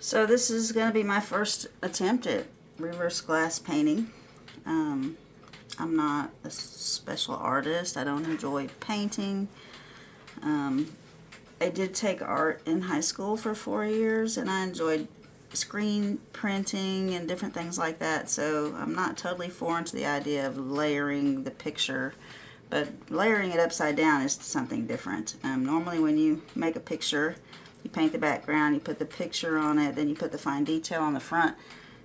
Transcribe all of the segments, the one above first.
So this is going to be my first attempt at reverse glass painting. I'm not a special artist. I don't enjoy painting. I did take art in high school for 4 years, and I enjoyed screen printing and different things like that, so I'm not totally foreign to the idea of layering the picture, but layering it upside down is something different. Normally when you make a picture, you paint the background, you put the picture on it, then you put the fine detail on the front.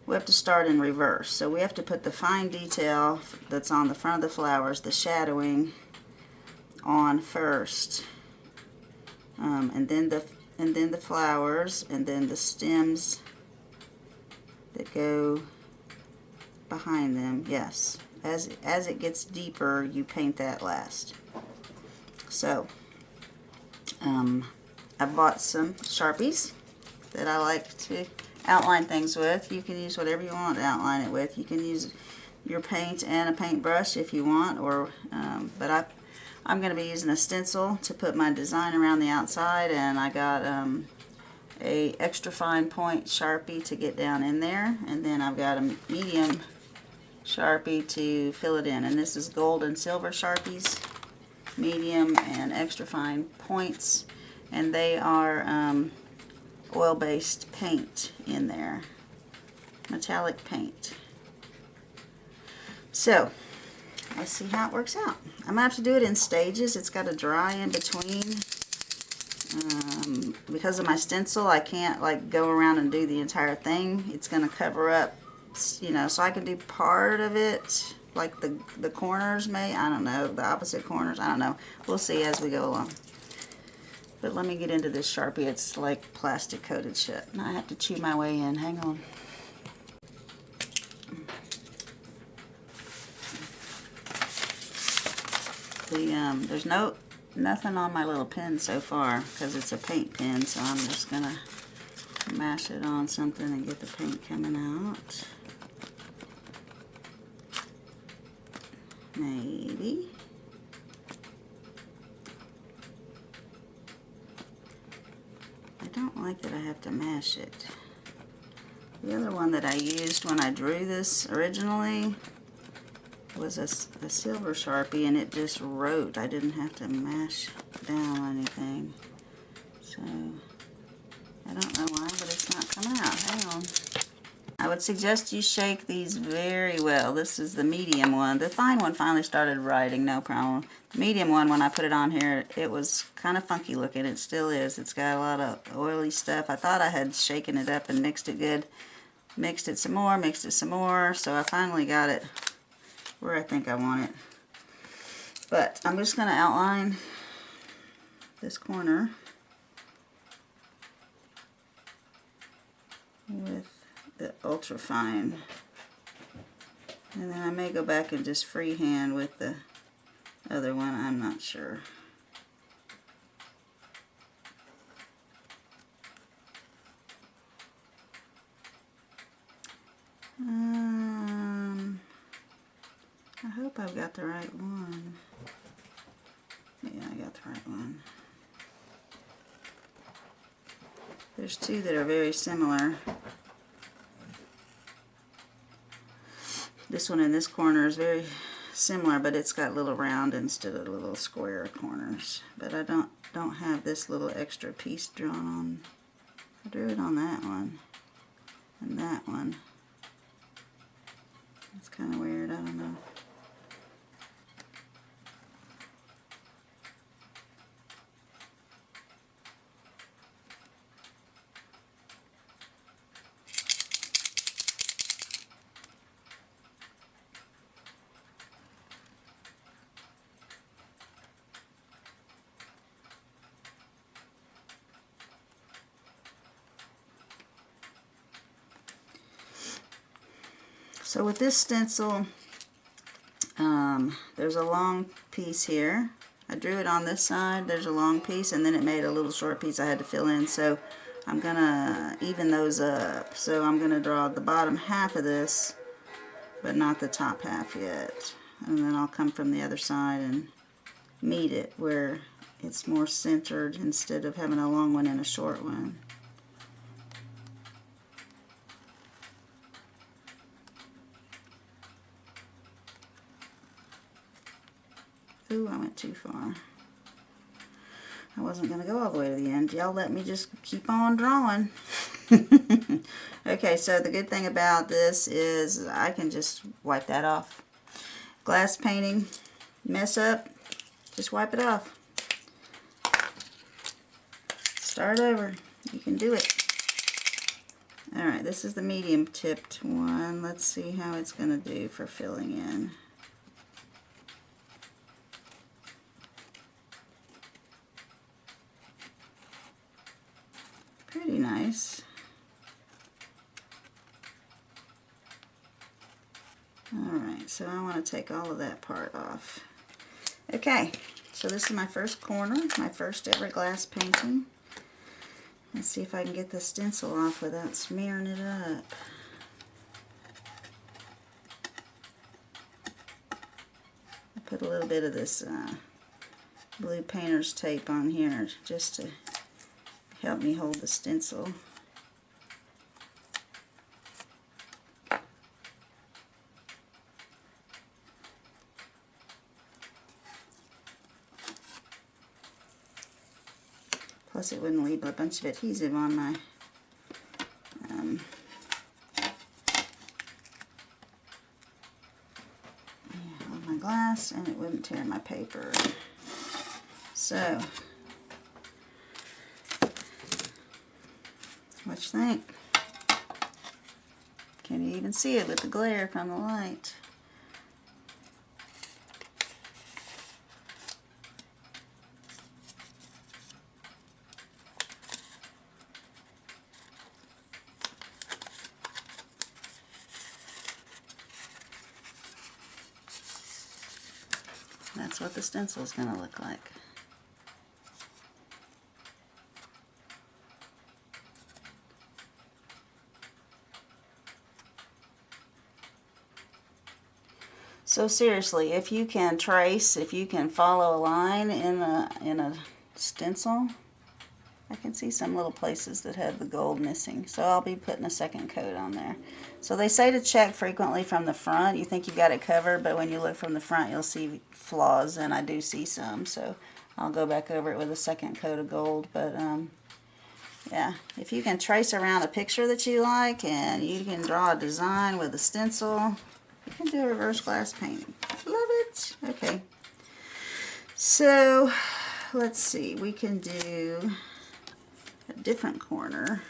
We have to start in reverse, so we have to put the fine detail that's on the front of the flowers, the shadowing, on first, and then the flowers, and then the stems that go behind them. Yes, as it gets deeper, you paint that last. So I bought some Sharpies that I like to outline things with. You can use whatever you want to outline it with. You can use your paint and a paintbrush if you want, or but I'm going to be using a stencil to put my design around the outside, and I got a extra fine point Sharpie to get down in there, and then I've got a medium Sharpie to fill it in, and this is gold and silver Sharpies, medium and extra fine points, and they are oil-based paint in there, metallic paint. So let's see how it works out. I'm gonna have to do it in stages. It's got to dry in between. Because of my stencil, I can't like go around and do the entire thing. It's gonna cover up, you know, so I can do part of it, like the corners I don't know, the opposite corners, I don't know. We'll see as we go along. But let me get into this Sharpie. It's like plastic coated shit, and I have to chew my way in. Hang on. There's nothing on my little pen so far because it's a paint pen, so I'm just gonna mash it on something and get the paint coming out. Maybe. I don't like that I have to mash it. The other one that I used when I drew this originally was a silver Sharpie, and it just wrote. I didn't have to mash down anything. So I don't know why, but it's not coming out. Hang on. I would suggest you shake these very well. This is the medium one. The fine one finally started writing, no problem. The medium one, when I put it on here, it was kind of funky looking. It still is. It's got a lot of oily stuff. I thought I had shaken it up and mixed it good. Mixed it some more, so I finally got it where I think I want it. But I'm just going to outline this corner with the ultra fine, and then I may go back and just freehand with the other one. I'm not sure. I hope I've got the right one. Yeah, I got the right one. There's two that are very similar. This one in this corner is very similar, but it's got little round instead of little square corners. But I don't have this little extra piece drawn on. I drew it on that one and that one. It's kind of weird. I don't know. So with this stencil, there's a long piece here. I drew it on this side. There's a long piece, and then it made a little short piece I had to fill in. So I'm going to even those up. So I'm going to draw the bottom half of this, but not the top half yet. And then I'll come from the other side and meet it where it's more centered instead of having a long one and a short one. Ooh, I went too far. I wasn't going to go all the way to the end. Y'all let me just keep on drawing. Okay, so the good thing about this is I can just wipe that off. Glass painting, mess up, just wipe it off. Start over. You can do it. Alright, this is the medium tipped one. Let's see how it's going to do for filling in. Pretty nice. Alright, so I want to take all of that part off. Okay, so this is my first corner, my first ever glass painting. Let's see if I can get the stencil off without smearing it up. I put a little bit of this blue painter's tape on here just to help me hold the stencil. Plus it wouldn't leave a bunch of adhesive on my on my glass, and it wouldn't tear my paper. So, what you think? Can you even see it with the glare from the light? That's what the stencil is going to look like. So seriously, if you can trace, if you can follow a line in a stencil, I can see some little places that have the gold missing. So I'll be putting a second coat on there. So they say to check frequently from the front. You think you've got it covered, but when you look from the front, you'll see flaws, and I do see some. So I'll go back over it with a second coat of gold. But yeah, if you can trace around a picture that you like, and you can draw a design with a stencil, you can do a reverse glass painting. Love it. Okay. So let's see. We can do a different corner.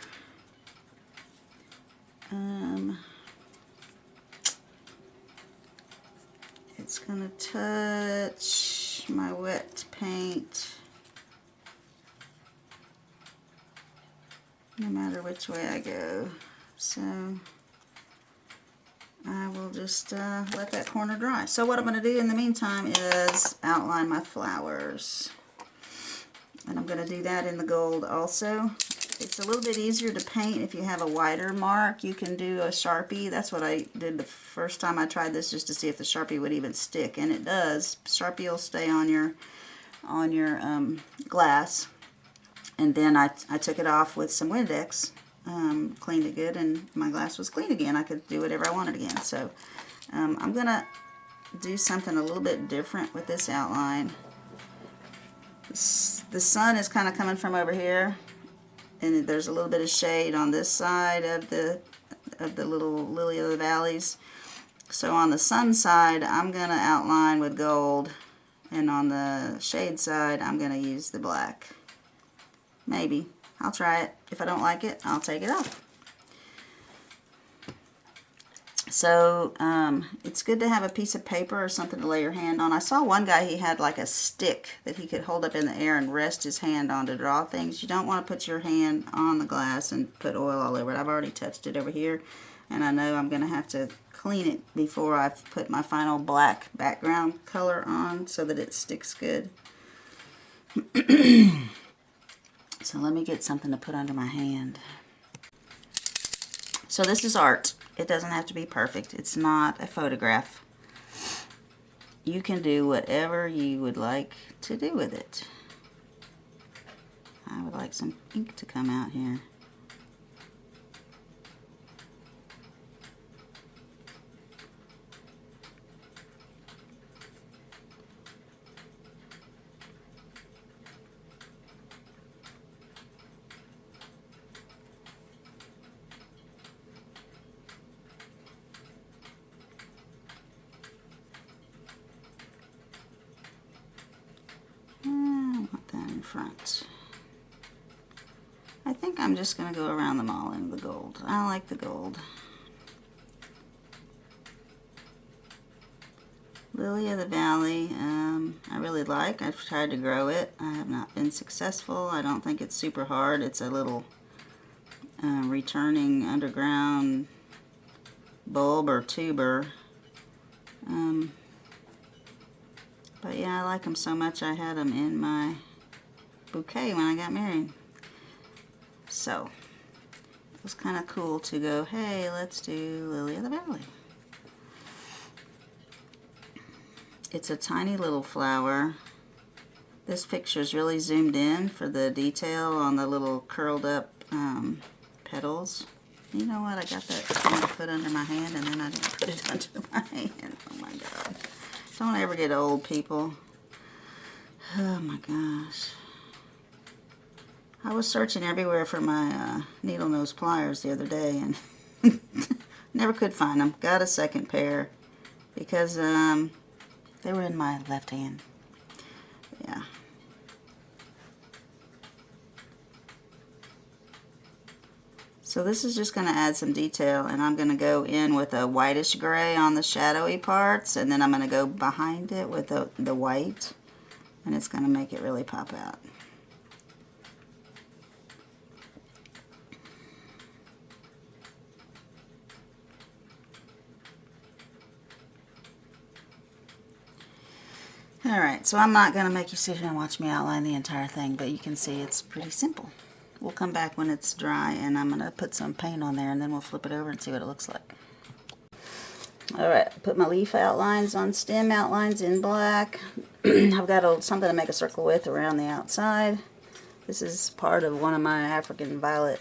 It's going to touch my wet paint no matter which way I go. So I will just let that corner dry. So what I'm going to do in the meantime is outline my flowers. And I'm going to do that in the gold also. It's a little bit easier to paint if you have a wider mark. You can do a Sharpie. That's what I did the first time I tried this, just to see if the Sharpie would even stick. And it does. Sharpie will stay on your glass. And then I took it off with some Windex. Cleaned it good, and my glass was clean again. I could do whatever I wanted again. So I'm going to do something a little bit different with this outline. The sun is kind of coming from over here, and there's a little bit of shade on this side of the little lily of the valleys. So on the sun side, I'm going to outline with gold, and on the shade side, I'm going to use the black. Maybe. I'll try it. If I don't like it, I'll take it off. So it's good to have a piece of paper or something to lay your hand on. I saw one guy, he had like a stick that he could hold up in the air and rest his hand on to draw things. You don't want to put your hand on the glass and put oil all over it. I've already touched it over here, and I know I'm going to have to clean it before I put my final black background color on so that it sticks good. So let me get something to put under my hand. So this is art. It doesn't have to be perfect. It's not a photograph. You can do whatever you would like to do with it. I would like some ink to come out here. front. I think I'm just going to go around them all in the gold. I like the gold. Lily of the Valley, I really like. I've tried to grow it. I have not been successful. I don't think it's super hard. It's a little returning underground bulb or tuber. But yeah, I like them so much I had them in my bouquet when I got married. So it was kind of cool to go, hey, let's do Lily of the Valley. It's a tiny little flower. This picture is really zoomed in for the detail on the little curled up petals. You know what? I got that thing to put under my hand and then I didn't put it under my hand. Oh my God. Don't ever get old, people. Oh my gosh. I was searching everywhere for my needle nose pliers the other day and never could find them. Got a second pair because they were in my left hand. Yeah. So this is just going to add some detail, and I'm going to go in with a whitish gray on the shadowy parts, and then I'm going to go behind it with the white, and it's going to make it really pop out. Alright, so I'm not going to make you sit here and watch me outline the entire thing, but you can see it's pretty simple. We'll come back when it's dry and I'm going to put some paint on there and then we'll flip it over and see what it looks like. Alright, put my leaf outlines on stem outlines in black. I've got something to make a circle with around the outside. This is part of one of my African violet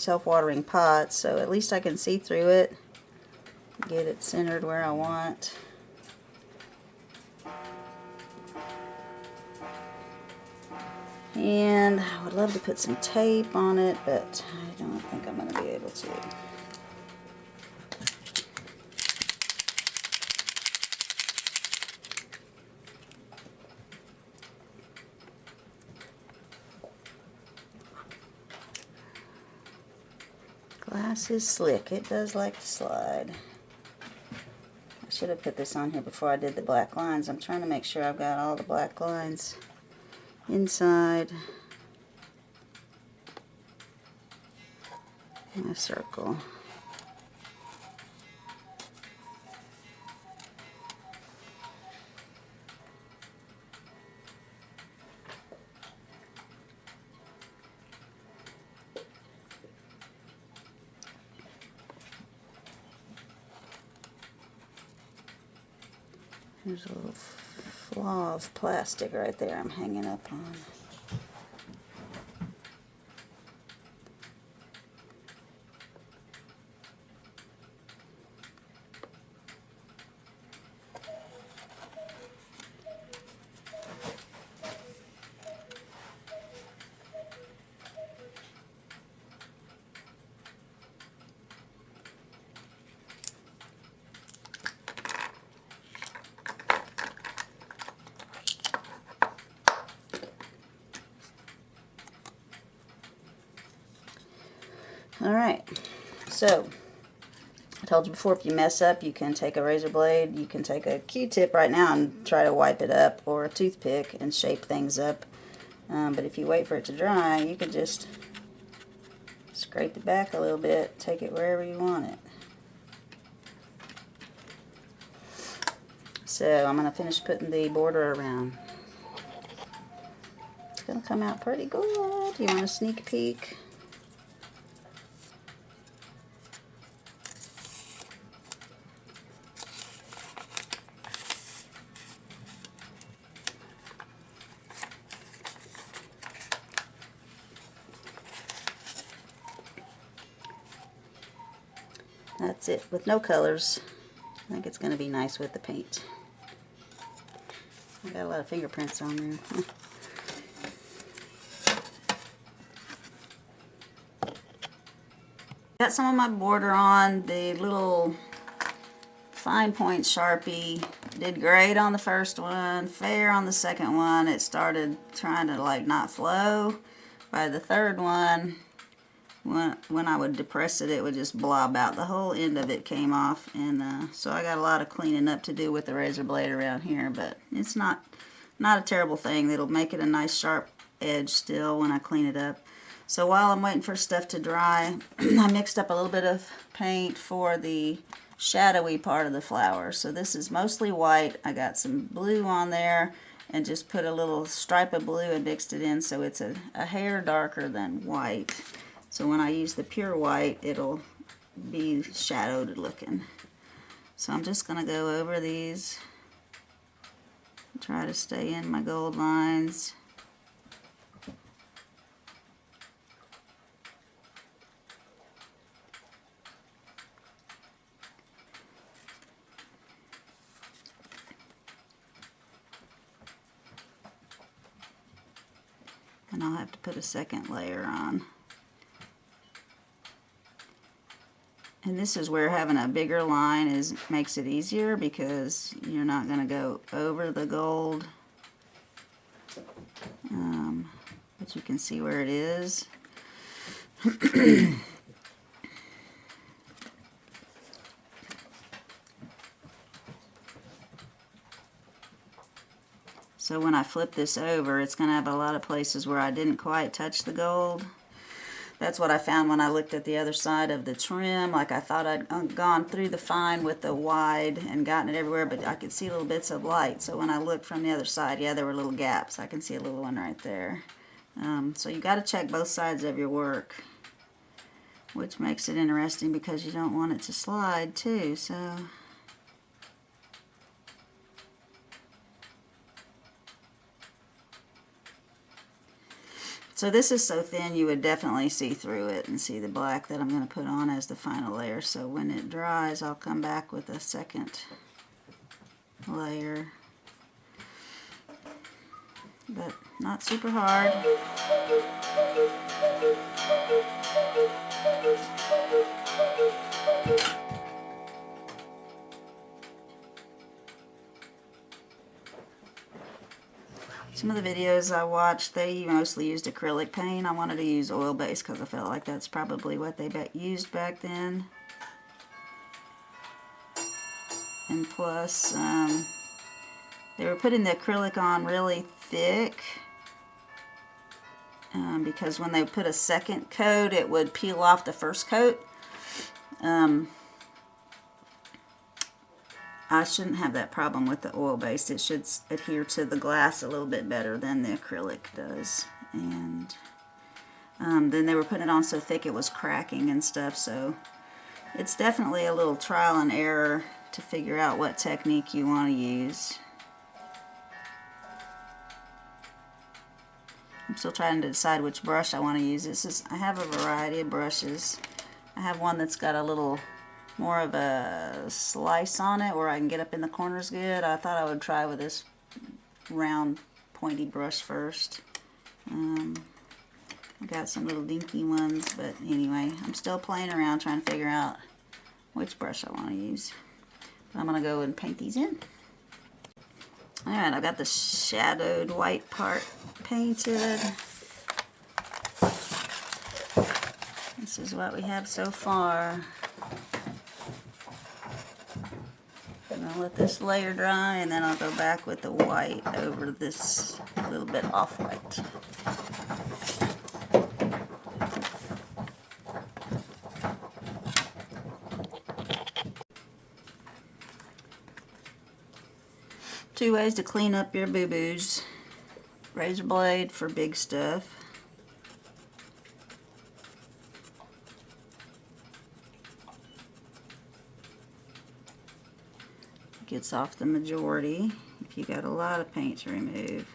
self-watering pots, so at least I can see through it, get it centered where I want. And I would love to put some tape on it, but I don't think I'm going to be able to. Glass is slick. It does like to slide. I should have put this on here before I did the black lines. I'm trying to make sure I've got all the black lines inside my circle. There's a little flaw of plastic right there I'm hanging up on. Alright, so I told you before, if you mess up, you can take a razor blade, you can take a Q-tip right now and try to wipe it up, or a toothpick and shape things up. But if you wait for it to dry, you can just scrape it back a little bit, take it wherever you want it. So I'm going to finish putting the border around. It's going to come out pretty good. You want a sneak peek? That's it, with no colors. I think it's going to be nice with the paint. I got a lot of fingerprints on there. Got some of my border on. The little fine point Sharpie Did great on the first one, fair on the second one. It started trying to like not flow. By the third one, when I would depress it, it would just blob out. The whole end of it came off, and so I got a lot of cleaning up to do with the razor blade around here, but it's not a terrible thing. It'll make it a nice sharp edge still when I clean it up. So while I'm waiting for stuff to dry, I mixed up a little bit of paint for the shadowy part of the flower. So this is mostly white. I got some blue on there and just put a little stripe of blue and mixed it in so it's a hair darker than white. So when I use the pure white, it'll be shadowed looking. So I'm just going to go over these, try to stay in my gold lines. And I'll have to put a second layer on. And this is where having a bigger line makes it easier, because you're not going to go over the gold. But you can see where it is. So when I flip this over, it's going to have a lot of places where I didn't quite touch the gold. That's what I found when I looked at the other side of the trim. Like, I thought I'd gone through the fine with the wide and gotten it everywhere, but I could see little bits of light. So when I looked from the other side, yeah, there were little gaps. I can see a little one right there. So you got to check both sides of your work, which makes it interesting because you don't want it to slide too. So this is so thin you would definitely see through it and see the black that I'm going to put on as the final layer. So when it dries, I'll come back with a second layer. But not super hard. Some of the videos I watched, they mostly used acrylic paint. I wanted to use oil-based because I felt like that's probably what they used back then. And plus, they were putting the acrylic on really thick because when they put a second coat, it would peel off the first coat. I shouldn't have that problem with the oil-based. It should adhere to the glass a little bit better than the acrylic does. And then they were putting it on so thick it was cracking and stuff. So it's definitely a little trial and error to figure out what technique you want to use. I'm still trying to decide which brush I want to use. I have a variety of brushes. I have one that's got a little more of a slice on it where I can get up in the corners good. I thought I would try with this round pointy brush first. I got some little dinky ones, but anyway, I'm still playing around trying to figure out which brush I want to use. But I'm going to go and paint these in. Alright, I've got the shadowed white part painted. This is what we have so far. I'll let this layer dry, and then I'll go back with the white over this little bit off-white. Two ways to clean up your boo-boos. Razor blade for big stuff. Gets off the majority if you got a lot of paint to remove.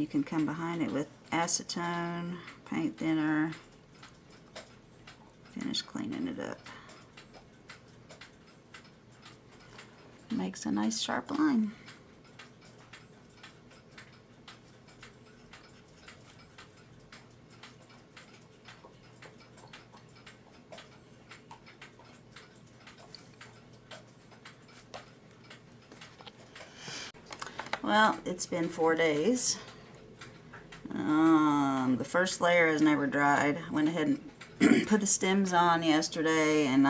you can come behind it with acetone, paint thinner, finish cleaning it up. Makes a nice sharp line. Well, it's been 4 days. The first layer has never dried. I went ahead and put the stems on yesterday, and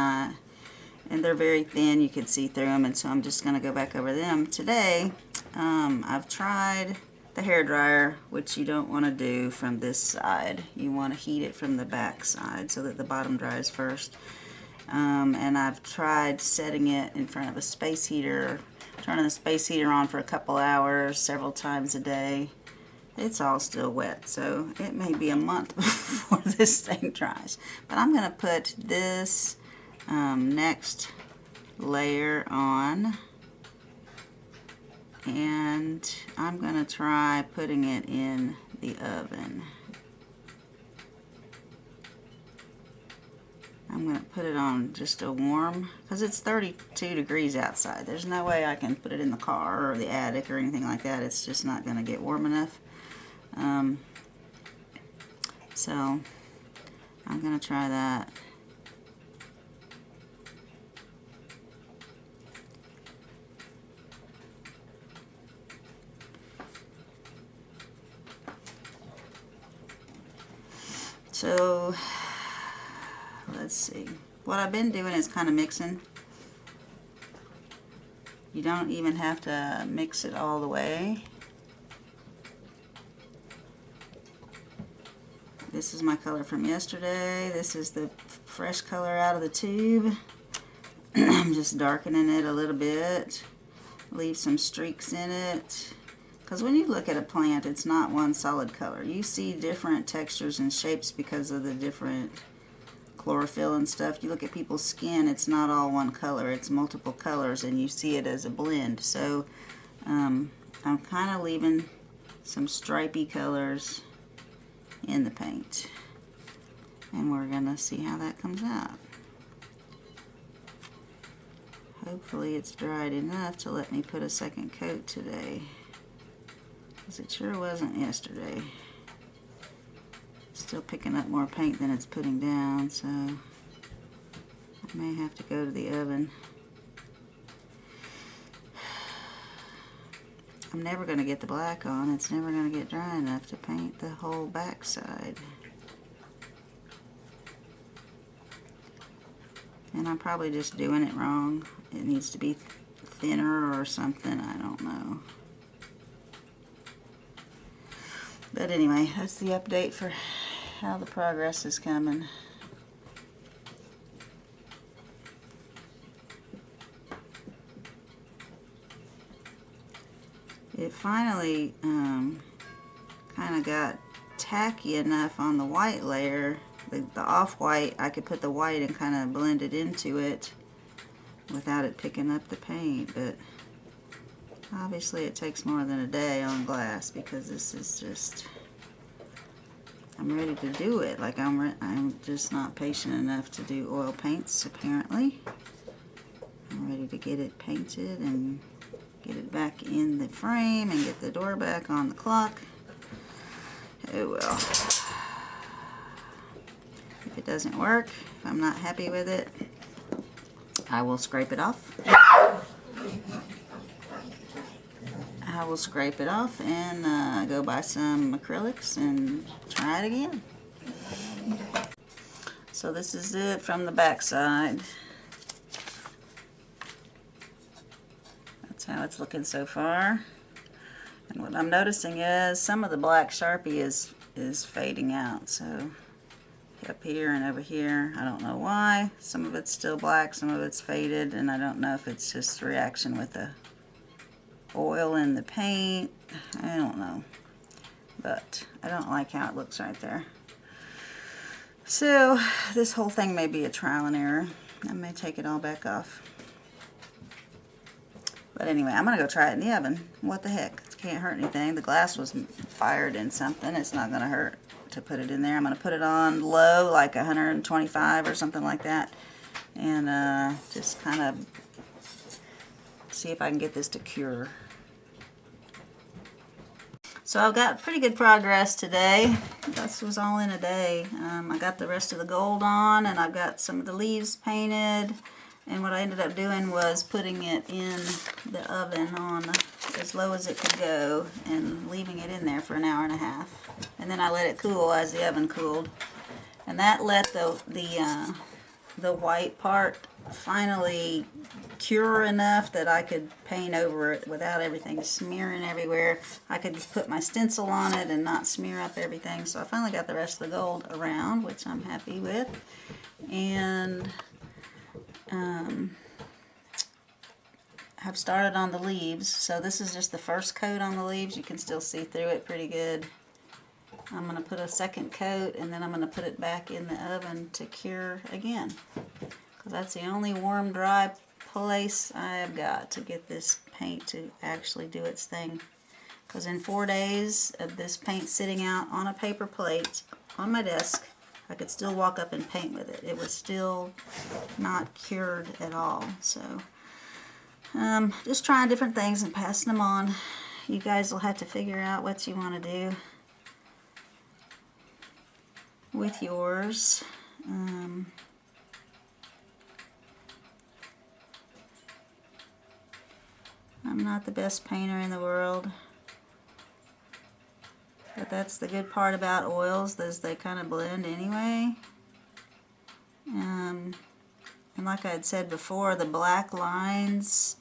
they're very thin. You can see through them, and so I'm just going to go back over them today. I've tried the hair dryer, which you don't want to do from this side. You want to heat it from the back side so that the bottom dries first. And I've tried setting it in front of a space heater, turning the space heater on for a couple hours several times a day. It's all still wet, so it may be a month before this thing dries. But I'm going to put this next layer on, and I'm going to try putting it in the oven. I'm going to put it on just a warm, because it's 32 degrees outside. There's no way I can put it in the car or the attic or anything like that. It's just not going to get warm enough. So I'm going to try that. So let's see. What I've been doing is kind of mixing. You don't even have to mix it all the way. This is my color from yesterday. This is the fresh color out of the tube. I'm just darkening it a little bit. Leave some streaks in it. Because when you look at a plant, it's not one solid color. You see different textures and shapes because of the different chlorophyll and stuff. You look at people's skin, it's not all one color. It's multiple colors, and you see it as a blend. So I'm kind of leaving some stripy colors in the paint, and we're gonna see how that comes out. Hopefully it's dried enough to let me put a second coat today, because it sure wasn't yesterday. Still picking up more paint than it's putting down, so I may have to go to the oven. I'm never going to get the black on. It's never going to get dry enough to paint the whole back side. And I'm probably just doing it wrong. It needs to be thinner or something. I don't know. But anyway, that's the update for how the progress is coming. It finally kind of got tacky enough on the white layer, the off-white. I could put the white and kind of blend it into it without it picking up the paint, but obviously it takes more than a day on glass, because this is just, I'm ready to do it. Like I'm just not patient enough to do oil paints, apparently. I'm ready to get it painted and get it back in the frame and get the door back on the clock. Oh well. If it doesn't work, if I'm not happy with it, I will scrape it off. I will scrape it off and go buy some acrylics and try it again. So this is it from the back side. That's how it's looking so far. And what I'm noticing is some of the black Sharpie is fading out. So up here and over here, I don't know why. Some of it's still black, some of it's faded, and I don't know if it's just a reaction with the oil in the paint. I don't know, but I don't like how it looks right there. So this whole thing may be a trial and error. I may take it all back off. But anyway, I'm gonna go try it in the oven. What the heck? It's can't hurt anything. The glass was fired in something. It's not going to hurt to put it in there. I'm going to put it on low, like 125 or something like that, and just kind of see if I can get this to cure. So I've got pretty good progress today. This was all in a day. I got the rest of the gold on, and I've got some of the leaves painted. And what I ended up doing was putting it in the oven on as low as it could go and leaving it in there for an hour and a half. And then I let it cool as the oven cooled. And that let the white part finally cure enough that I could paint over it without everything smearing everywhere. I could put my stencil on it and not smear up everything. So I finally got the rest of the gold around, which I'm happy with. And I've started on the leaves. So this is just the first coat on the leaves. You can still see through it pretty good. I'm going to put a second coat, and then I'm going to put it back in the oven to cure again. Because that's the only warm, dry place I have got to get this paint to actually do its thing. Because in 4 days of this paint sitting out on a paper plate on my desk, I could still walk up and paint with it. It was still not cured at all. So just trying different things and passing them on. You guys will have to figure out what you want to do with yours. I'm not the best painter in the world, but that's the good part about oils, is they kind of blend anyway. And like I had said before, the black lines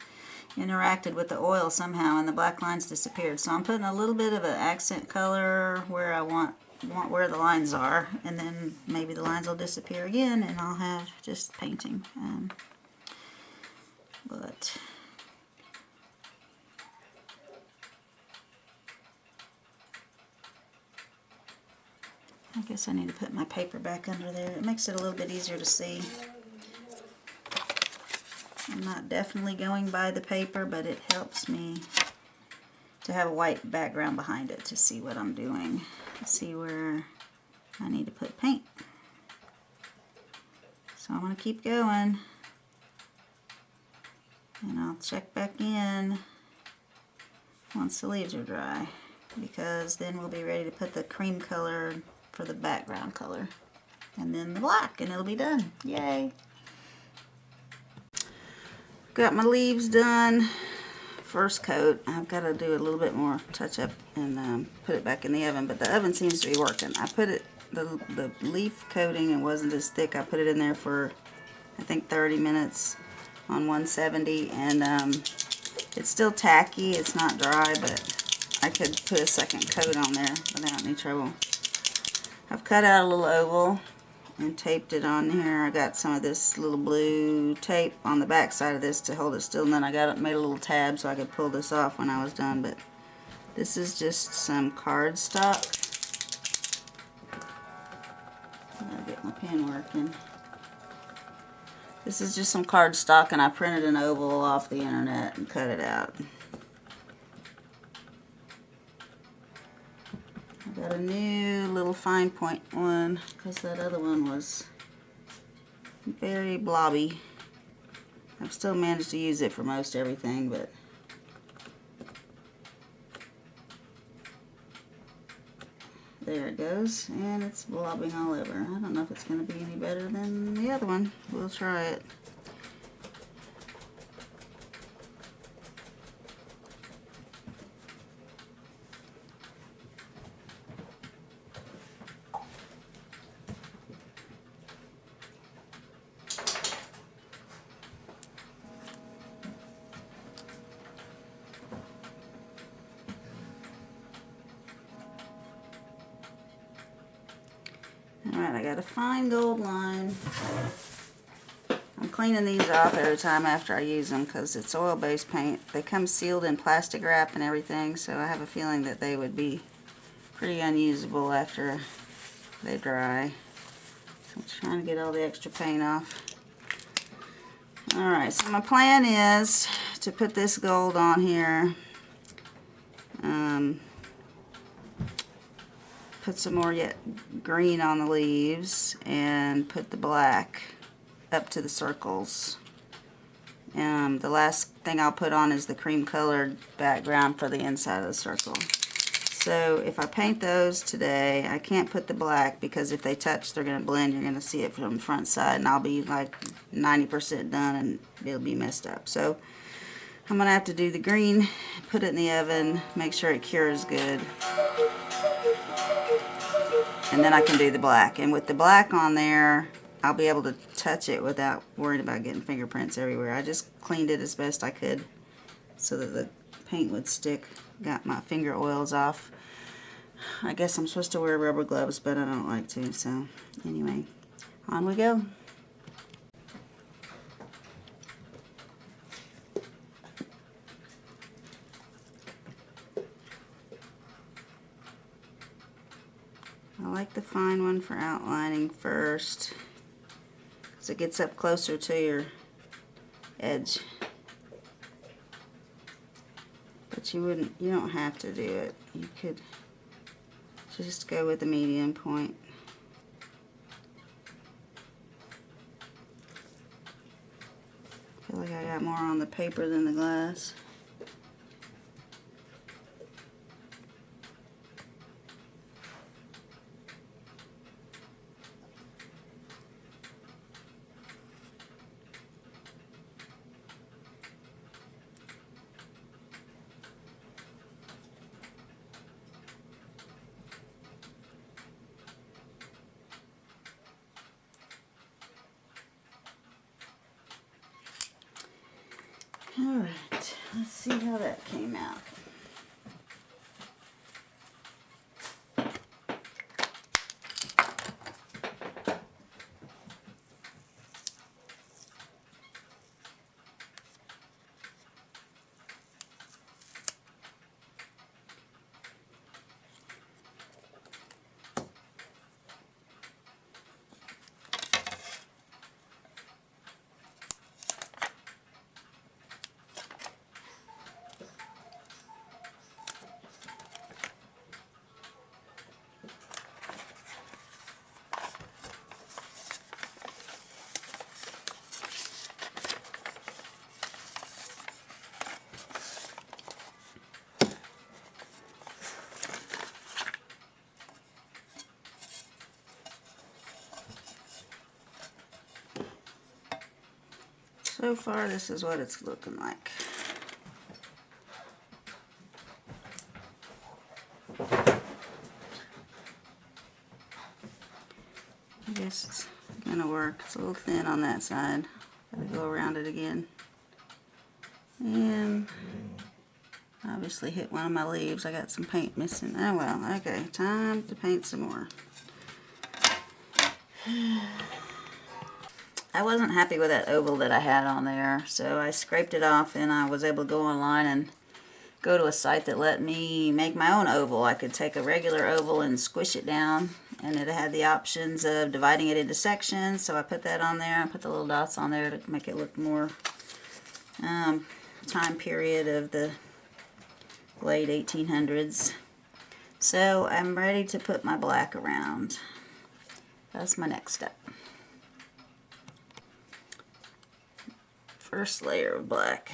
interacted with the oil somehow, and the black lines disappeared. So I'm putting a little bit of an accent color where I want where the lines are, and then maybe the lines will disappear again and I'll have just painting. But I guess I need to put my paper back under there. It makes it a little bit easier to see. I'm not definitely going by the paper, but it helps me to have a white background behind it to see what I'm doing. See where I need to put paint. So I'm going to keep going, and I'll check back in once the leaves are dry, because then we'll be ready to put the cream color for the background color, and then the black, and it'll be done. Yay! Got my leaves done. First coat. I've got to do a little bit more touch up and put it back in the oven, but the oven seems to be working. I put it, the leaf coating, and wasn't as thick. I put it in there for I think 30 minutes on 170, and it's still tacky. It's not dry, but I could put a second coat on there without any trouble. I've cut out a little oval and taped it on here. I got some of this little blue tape on the back side of this to hold it still, and then I made a little tab so I could pull this off when I was done. But this is just some cardstock. I'll get my pen working. This is just some cardstock, and I printed an oval off the internet and cut it out. I got a new little fine point one because that other one was very blobby. I've still managed to use it for most everything, but there it goes, and it's blobbing all over. I don't know if it's going to be any better than the other one. We'll try it. Alright, I got a fine gold line. I'm cleaning these off every time after I use them because it's oil-based paint. They come sealed in plastic wrap and everything, so I have a feeling that they would be pretty unusable after they dry. So I'm trying to get all the extra paint off. Alright, so my plan is to put this gold on here. put some more yet green on the leaves and put the black up to the circles. The last thing I'll put on is the cream colored background for the inside of the circle. So if I paint those today, I can't put the black because if they touch, they're going to blend. You're going to see it from the front side, and I'll be like 90% done and it'll be messed up. So I'm going to have to do the green, put it in the oven, make sure it cures good. And then I can do the black. And with the black on there, I'll be able to touch it without worrying about getting fingerprints everywhere. I just cleaned it as best I could so that the paint would stick. Got my finger oils off. I guess I'm supposed to wear rubber gloves, but I don't like to. So anyway, on we go. I like the fine one for outlining first, because it gets up closer to your edge. But you don't have to do it. You could just go with the medium point. I feel like I got more on the paper than the glass. Alright, let's see how that came out. So far, this is what it's looking like. I guess it's gonna work. It's a little thin on that side. Gotta go around it again. And obviously hit one of my leaves. I got some paint missing. Oh well, okay, time to paint some more. I wasn't happy with that oval that I had on there, so I scraped it off and I was able to go online and go to a site that let me make my own oval. I could take a regular oval and squish it down, and it had the options of dividing it into sections, so I put that on there. I put the little dots on there to make it look more time period of the late 1800s. So I'm ready to put my black around. That's my next step. First layer of black.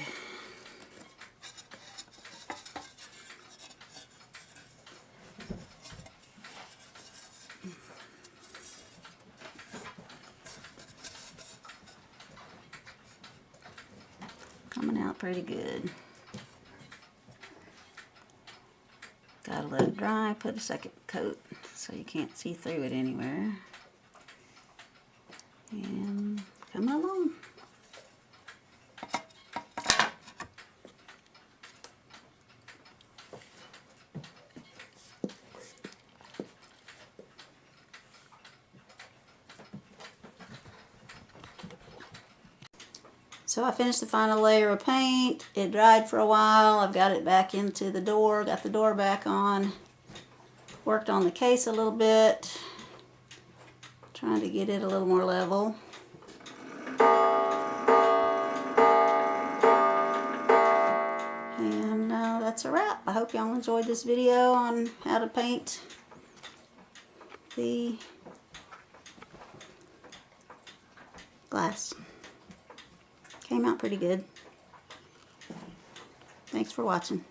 Coming out pretty good. Gotta let it dry, put a second coat so you can't see through it anywhere. And coming along. So I finished the final layer of paint. It dried for a while. I've got it back into the door, got the door back on. Worked on the case a little bit, trying to get it a little more level. And that's a wrap. I hope y'all enjoyed this video on how to paint the glass. Came out pretty good. Thanks for watching.